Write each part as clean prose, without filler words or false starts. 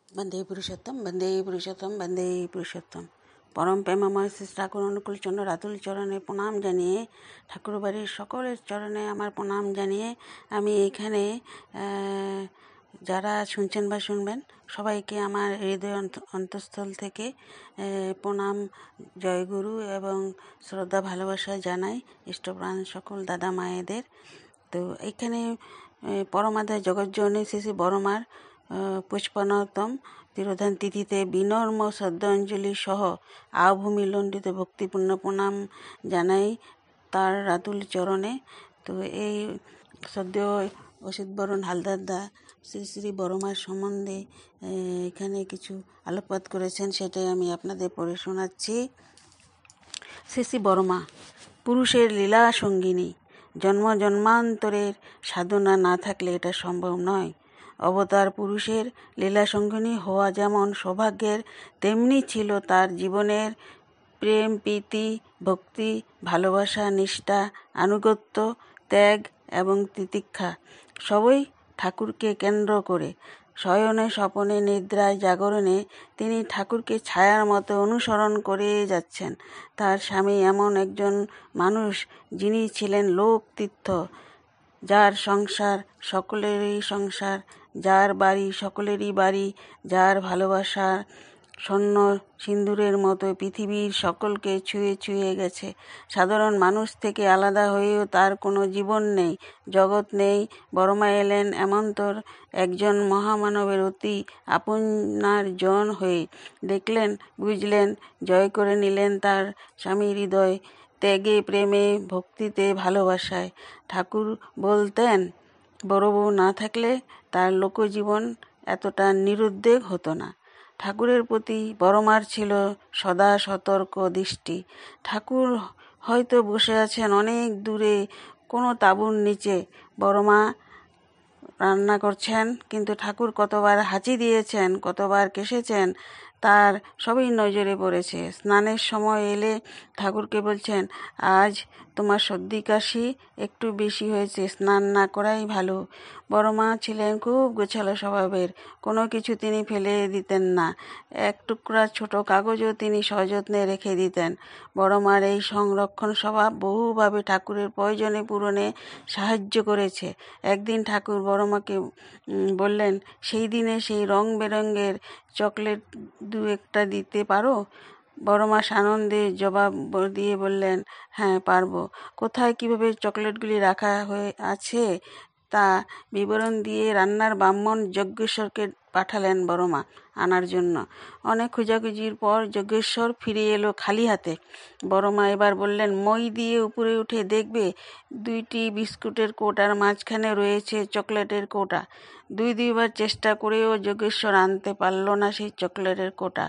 বন্দে পুরুষোত্তম, বন্দে পুরুষোত্তম, বন্দে পুরুষোত্তম। পরম প্রেমময় শ্রী ঠাকুর অনুকূল চন্দ্র রাতুল চরণে প্রণাম জানিয়ে, ঠাকুরবাড়ির সকলের চরণে আমার প্রণাম জানিয়ে আমি এখানে যারা শুনছেন বা শুনবেন সবাইকে আমার হৃদয় অন্তঃস্থল থেকে প্রণাম, জয়গুরু এবং শ্রদ্ধা ভালোবাসা জানাই ইষ্টপ্রাণ সকল দাদা মায়েদের। তো এখানে পরমাদায় জগজ্জননী শ্রী শ্রী বড়মার পুষ্পানতম তিরোধান তিথিতে বিনম্র শ্রদ্ধাঞ্জলি সহ আভূমি লণ্ডিত ভক্তিপূর্ণ প্রণাম জানাই তার রাতুল চরণে। তো এই সদ্য অসিতবরণ হালদারদা শ্রী শ্রী বড়মার সম্বন্ধে এখানে কিছু আলোকপাত করেছেন, সেটাই আমি আপনাদের পড়ে শোনাচ্ছি। শ্রী শ্রী বড়মা পুরুষের লীলা সঙ্গিনী। জন্ম জন্মান্তরের সাধনা না থাকলে এটা সম্ভব নয়। অবতার পুরুষের লীলা সঙ্গিনী হওয়া যেমন সৌভাগ্যের, তেমনি ছিল তার জীবনের প্রেম, প্রীতি, ভক্তি, ভালোবাসা, নিষ্ঠা, আনুগত্য, ত্যাগ এবং তিতিক্ষা সবই ঠাকুরকে কেন্দ্র করে। শয়নে স্বপনে নিদ্রায় জাগরণে তিনি ঠাকুরকে ছায়ার মতো অনুসরণ করে যাচ্ছেন। তার স্বামী এমন একজন মানুষ যিনি ছিলেন লোকতীর্থ, যার সংসার সকলেরই সংসার, যার বাড়ি সকলেরই বাড়ি, যার ভালোবাসা স্বর্ণ সিন্দুরের মতো পৃথিবীর সকলকে ছুঁয়ে ছুঁয়ে গেছে। সাধারণ মানুষ থেকে আলাদা হয়েও তার কোনো জীবন নেই, জগৎ নেই। বড়মা এলেন এমনতর একজন মহামানবের অতি আপনার জন হয়ে। দেখলেন, বুঝলেন, জয় করে নিলেন তার স্বামীর হৃদয়, ত্যাগে, প্রেমে, ভক্তিতে, ভালোবাসায়। ঠাকুর বলতেন, বড় বউ না থাকলে তার লোকজীবন এতটা নিরুদ্বেগ হতো না। ঠাকুরের প্রতি বড়মার ছিল সদা সতর্ক দৃষ্টি। ঠাকুর হয়তো বসে আছেন অনেক দূরে কোনো তাঁবুর নিচে, বড়মা রান্না করছেন, কিন্তু ঠাকুর কতবার হাঁচি দিয়েছেন, কতবার কেসেছেন, তার সবই নজরে পড়েছে। স্নানের সময় এলে ঠাকুরকে বলছেন, আজ তোমার সর্দি কাশি একটু বেশি হয়েছে, স্নান না করাই ভালো। বড়মা ছিলেন খুব গোছালো স্বভাবের, কোনো কিছু তিনি ফেলে দিতেন না। এক টুকরা ছোট কাগজও তিনি সযত্নে রেখে দিতেন। বড়মার এই সংরক্ষণ স্বভাব বহুভাবে ঠাকুরের প্রয়োজনে পূরণে সাহায্য করেছে। একদিন ঠাকুর বড়মাকে বললেন, সেই দিনে সেই রং বেরঙের চকলেট দু একটা দিতে পারো? বড়মা সানন্দে জবাব দিয়ে বললেন, হ্যাঁ পারবো। কোথায় কিভাবে চকলেটগুলি রাখা হয়ে আছে তা বিবরণ দিয়ে রান্নার ব্রাহ্মণ যজ্ঞেশ্বরকে পাঠালেন বড়মা আনার জন্য। অনেক খোঁজাখুঁজির পর যজ্ঞেশ্বর ফিরে এলো খালি হাতে। বড়মা এবার বললেন, মই দিয়ে উপরে উঠে দেখবে দুইটি বিস্কুটের কৌটার মাঝখানে রয়েছে চকলেটের কৌটা। দুইবার চেষ্টা করেও যজ্ঞেশ্বর আনতে পারল না সেই চকলেটের কৌটা।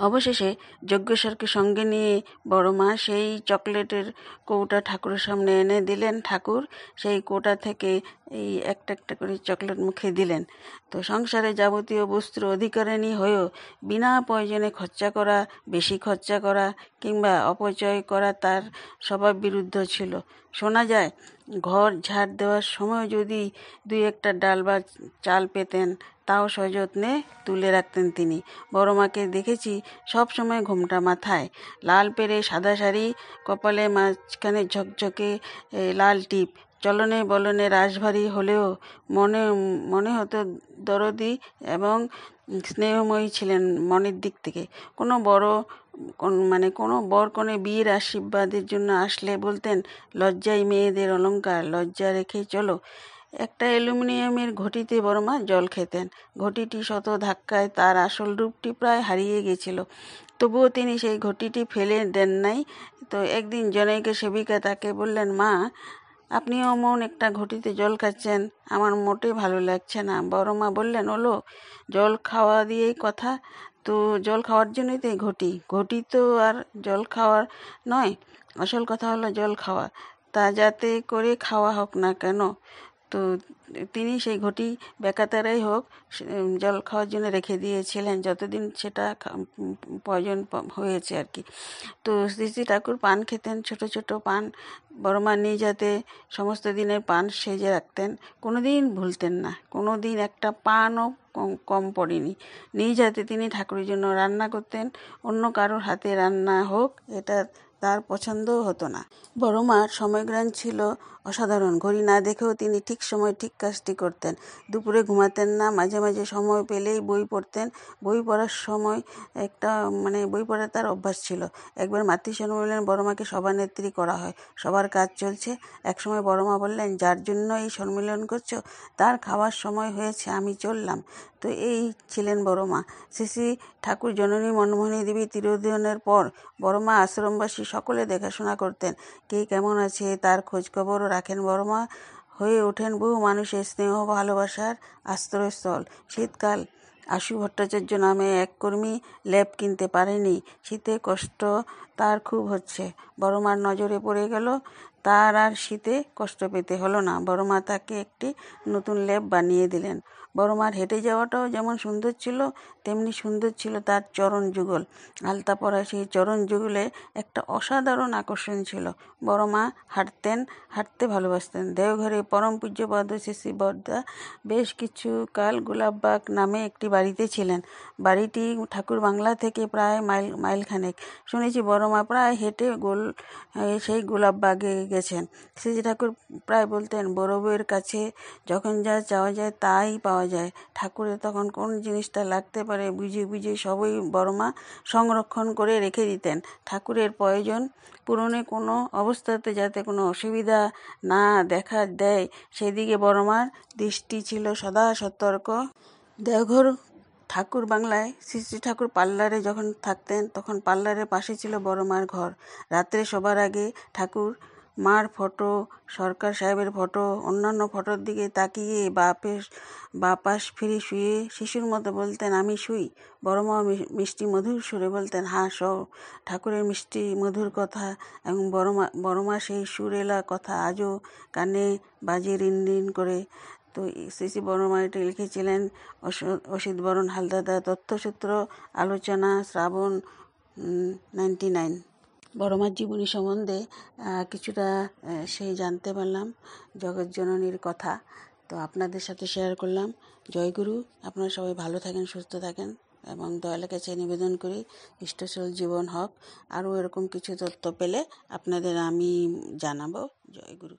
অবশেষে যজ্ঞেশ্বরকে সঙ্গে নিয়ে বড়মা সেই চকলেটের কৌটা ঠাকুরের সামনে এনে দিলেন। ঠাকুর সেই কৌটা থেকে এই একটা একটা করে চকলেট মুখে দিলেন। তো সংসারে যাবতীয় বস্তুর অধিকারিণী হয়েও বিনা প্রয়োজনে খরচা করা, বেশি খরচা করা কিংবা অপচয় করা তার স্বভাব বিরুদ্ধ ছিল। শোনা যায়, ঘর ঝাড় দেওয়ার সময় যদি দুই একটা ডাল বা চাল পেতেন, তাও সযত্নে তুলে রাখতেন তিনি। বড়মাকে দেখেছি সব সময় ঘোমটা মাথায়, লাল পেরে সাদা শাড়ি, কপালে মাঝখানে ঝকঝকে লাল টিপ। চলনে বলনে রাশভারী হলেও মনে মনে হতো দরদি এবং স্নেহময়ী ছিলেন মনের দিক থেকে। কোনো বর কনে বিয়ের আশীর্বাদের জন্য আসলে বলতেন, লজ্জাই মেয়েদের অলংকার, লজ্জা রেখে চলো। একটা অ্যালুমিনিয়ামের ঘটিতে বড়মা জল খেতেন। ঘটিটি শত ধাক্কায় তার আসল রূপটি প্রায় হারিয়ে গেছিল, তবুও তিনি সেই ঘটিটি ফেলে দেন নাই। তো একদিন জনৈকা সেবিকা তাকে বললেন, মা, আপনিও অমন একটা ঘটিতে জল খাচ্ছেন, আমার মোটে ভালো লাগছে না। বড়মা বললেন, ওলো, জল খাওয়া দিয়েই কথা, তো জল খাওয়ার জন্যই তো এই ঘটি। ঘটি তো আর জল খাওয়ার নয়, আসল কথা হলো জল খাওয়া। তা যাতে করে খাওয়া হোক না কেন, তো তিনি সেই ঘটি বেকাতারাই হোক জল খাওয়ার জন্য রেখে দিয়েছিলেন, যতদিন সেটা প্রয়োজন হয়েছে আর কি। তো শ্রী শ্রী ঠাকুর পান খেতেন, ছোট ছোট পান। বড়মা নিজ হাতে সমস্ত দিনের পান সেজে রাখতেন, কোনো দিন ভুলতেন না। কোনো দিন একটা পানও কম পড়েনি। নিজ হাতে তিনি ঠাকুরের জন্য রান্না করতেন, অন্য কারোর হাতে রান্না হোক এটা তার পছন্দও হতো না। বড় মার সময়জ্ঞান ছিল অসাধারণ। ঘড়ি না দেখেও তিনি ঠিক সময় ঠিক কাজটি করতেন। দুপুরে ঘুমাতেন না, মাঝে মাঝে সময় পেলেই বই পড়তেন। বই পড়ার সময় বই পড়ার তার অভ্যাস ছিল। একবার মাতৃ বললেন, বড় মাকে সভানেত্রী করা হয়, সবার কাজ চলছে। একসময় বড় মা বললেন, যার জন্য এই সম্মেলন করছো তার খাওয়ার সময় হয়েছে, আমি চললাম। তো এই ছিলেন বড় মা। শ্রী ঠাকুর জননী মনমোহিনী দেবী তিরোধানের পর বড় মা আশ্রমবাসী সকলে দেখাশোনা করতেন। কে কেমন আছে তার খোঁজখবরও রাখেন বড় মা। হয়ে ওঠেন বহু মানুষের স্নেহ ভালোবাসার আশ্রয়স্থল। শীতকাল। আশু ভট্টাচার্য নামে এক কর্মী লেপ কিনতে পারেনি। শীতে কষ্ট তার খুব হচ্ছে। বড় মার নজরে পড়ে গেল। তার আর শীতে কষ্ট পেতে হলো না। বড় মা তাকে একটি নতুন লেপ বানিয়ে দিলেন। বড় মার হেঁটে যাওয়াটাও যেমন সুন্দর ছিল, তেমনি সুন্দর ছিল তার চরণ যুগল। আলতা পরা সেই চরণ যুগলে একটা অসাধারণ আকর্ষণ ছিল। বড় মা হাঁটতে ভালোবাসতেন। দেওঘরে পরম পূজ্যপাদ শ্রী বরদা বেশ কিছু কাল গোলাপবাগ নামে একটি বাড়িতে ছিলেন। বাড়িটি ঠাকুর বাংলা থেকে প্রায় মাইলখানেক। শুনেছি বড় মা প্রায় হেঁটে সেই গোলাপবাগে গেছেন। শ্রী ঠাকুর প্রায় বলতেন, বড় বউয়ের কাছে যখন যা চাওয়া যায় তাই পাওয়া যায়। ঠাকুরের তখন কোন জিনিসটা লাগতে পারে বুঝে বুঝে সবই বড় মা সংরক্ষণ করে রেখে দিতেন। ঠাকুরের প্রয়োজন পূরণে কোনো অবস্থাতে যাতে কোনো অসুবিধা না দেখা দেয় সেদিকে বড় মার দৃষ্টি ছিল সদা সতর্ক। দেওঘর ঠাকুর বাংলায় শ্রী ঠাকুর পার্লারে যখন থাকতেন তখন পার্লারের পাশে ছিল বড় মার ঘর। রাত্রে সবার আগে ঠাকুর মার ফটো, সরকার সাহেবের ফটো, অন্যান্য ফটোর দিকে তাকিয়ে বাপাস ফিরে শুয়ে শিশুর মতো বলতেন, আমি শুই। বড় মা মিষ্টি মধুর সুরে বলতেন, হ্যাঁ শো। ঠাকুরের মিষ্টি মধুর কথা এবং বড় মা সেই সুরেলা কথা আজও কানে বাজে রিনরিন করে। তো শ্রী বড় মা এটি লিখেছিলেন অসিত বরণ হালদার। তথ্যসূত্র আলোচনা শ্রাবণ 99। বড় মার জীবনী সম্বন্ধে কিছুটা সেই জানতে পারলাম, জগৎজননীর কথা। তো আপনাদের সাথে শেয়ার করলাম। জয়গুরু। আপনারা সবাই ভালো থাকেন, সুস্থ থাকেন এবং দয়ালের কাছে নিবেদন করি ইষ্টসল জীবন হোক। আরও এরকম কিছু তথ্য পেলে আপনাদের আমি জানাবো। জয়গুরু।